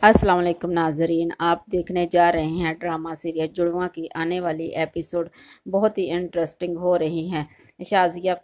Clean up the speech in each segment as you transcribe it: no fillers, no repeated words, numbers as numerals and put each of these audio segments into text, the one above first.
अस्सलाम वालेकुम नाजरीन, आप देखने जा रहे हैं ड्रामा सीरियल जुड़वा की आने वाली एपिसोड बहुत ही इंटरेस्टिंग हो रही हैं। शाजिया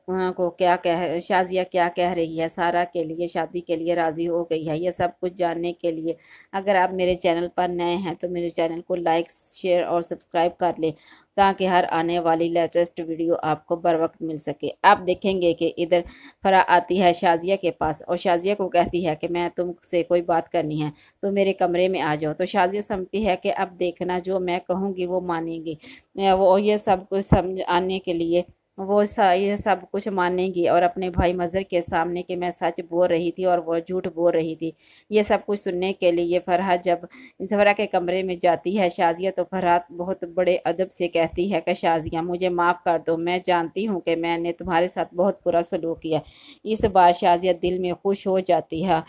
क्या कह रही है, सारा के लिए शादी के लिए राज़ी हो गई है। ये सब कुछ जानने के लिए अगर आप मेरे चैनल पर नए हैं तो मेरे चैनल को लाइक शेयर और सब्सक्राइब कर लें ताकि हर आने वाली लेटेस्ट वीडियो आपको बर वक्त मिल सके। आप देखेंगे कि इधर फरा आती है शाजिया के पास और शाजिया को कहती है कि मैं तुमसे कोई बात करनी है तो मेरे कमरे में आ जाओ। तो शाजिया समझती है कि अब देखना, जो मैं कहूँगी वो मानेगी। वो ये सब कुछ समझ आने के लिए ये सब कुछ मानेगी और अपने भाई मज़र के सामने कि मैं सच बोल रही थी और वो झूठ बोल रही थी। ये सब कुछ सुनने के लिए फरहा जब फरहा के कमरे में जाती है शाजिया, तो फरहा बहुत बड़े अदब से कहती है कि शाजिया मुझे माफ़ कर दो, मैं जानती हूँ कि मैंने तुम्हारे साथ बहुत बुरा सलूक किया। इस बार शाजिया दिल में खुश हो जाती है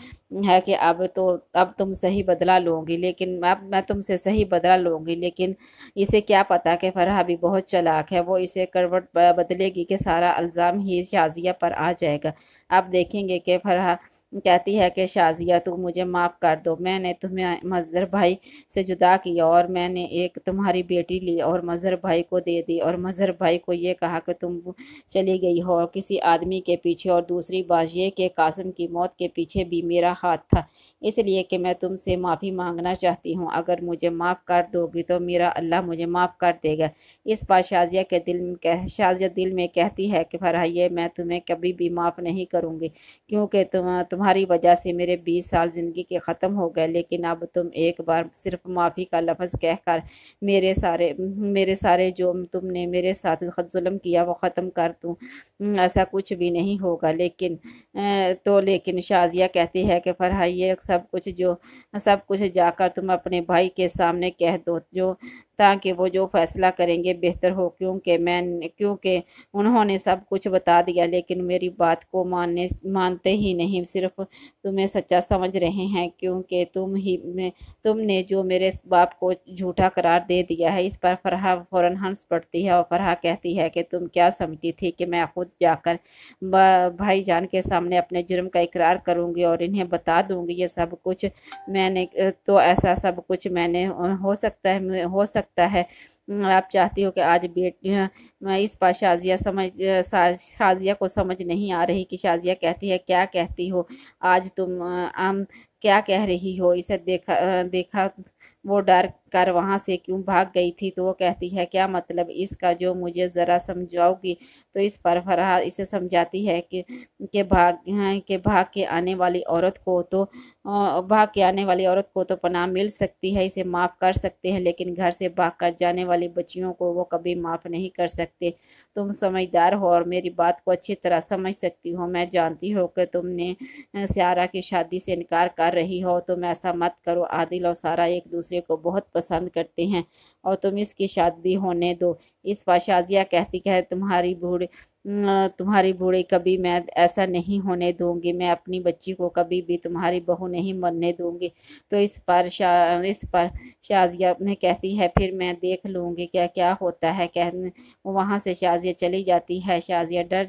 कि अब तुम सही बदला लोगी, लेकिन अब मैं तुमसे सही बदला लूँगी। लेकिन इसे क्या पता कि फरहा भी बहुत चालाक है, वो इसे करवट बदलेगी कि सारा इल्ज़ाम ही शाजिया पर आ जाएगा। आप देखेंगे कि फरहा कहती है कि शाजिया तू मुझे माफ़ कर दो, मैंने तुम्हें मज़हर भाई से जुदा किया और मैंने एक तुम्हारी बेटी ली और मज़हर भाई को दे दी और मज़हर भाई को ये कहा कि तुम चली गई हो किसी आदमी के पीछे, और दूसरी बात ये कि कासिम की मौत के पीछे भी मेरा हाथ था, इसलिए कि मैं तुमसे माफ़ी मांगना चाहती हूँ। अगर मुझे माफ़ कर दोगी तो मेरा अल्लाह मुझे माफ़ कर देगा। इस पर शाजिया दिल में कहती है कि फरहाइए मैं तुम्हें कभी भी माफ़ नहीं करूँगी, क्योंकि तुम्हारी वजह से मेरे 20 साल ज़िंदगी के ख़त्म हो गए। लेकिन अब तुम एक बार सिर्फ माफ़ी का लफ्ज़ कहकर मेरे सारे जो तुमने मेरे साथ जुल्म किया वो ख़त्म कर दूँ, ऐसा कुछ भी नहीं होगा। लेकिन शाजिया कहती है कि फरहा ये सब कुछ जाकर तुम अपने भाई के सामने कह दो, जो ताकि वो जो फैसला करेंगे बेहतर हो, क्योंकि उन्होंने सब कुछ बता दिया लेकिन मेरी बात को मानते ही नहीं, सिर्फ तुम्हें सच्चा समझ रहे हैं, क्योंकि तुमने जो मेरे बाप को झूठा करार दे दिया है। इस पर फरहा फौरन हंस पड़ती है और फरहा कहती है कि तुम क्या समझती थी कि मैं खुद जाकर भाईजान के सामने अपने जुर्म का इकरार करूंगी और इन्हें बता दूंगी ये सब कुछ मैंने तो ऐसा सब कुछ मैंने हो सकता है आप चाहती हो कि आज मैं इस पर शाजिया को समझ नहीं आ रही कि शाजिया कहती है क्या कहती हो आज तुम क्या कह रही हो। इसे देखा वो डर कर वहाँ से क्यों भाग गई थी, तो वो कहती है क्या मतलब इसका, जो मुझे ज़रा समझाओगी। तो इस पर फरहा इसे समझाती है कि भाग के आने वाली औरत को तो पनाह मिल सकती है, इसे माफ़ कर सकते हैं, लेकिन घर से भाग कर जाने वाली बच्चियों को वो कभी माफ़ नहीं कर सकते। तुम समझदार हो और मेरी बात को अच्छी तरह समझ सकती हो। मैं जानती हूँ कि तुमने सारा की शादी से इनकार कर रही हो, तुम ऐसा मत करो। आदिल और सारा एक दूसरे को बहुत पसंद करते हैं और तुम इसकी शादी होने दो। इस पर शाजिया कहती है तुम्हारी बूढ़ी कभी मैं ऐसा नहीं होने दूंगी, मैं अपनी बच्ची को कभी भी तुम्हारी बहू नहीं बनने दूंगी। तो इस पर शाजिया ने कहती है फिर मैं देख लूंगी क्या क्या होता है। वहां से शाजिया चली जाती है। शाजिया डर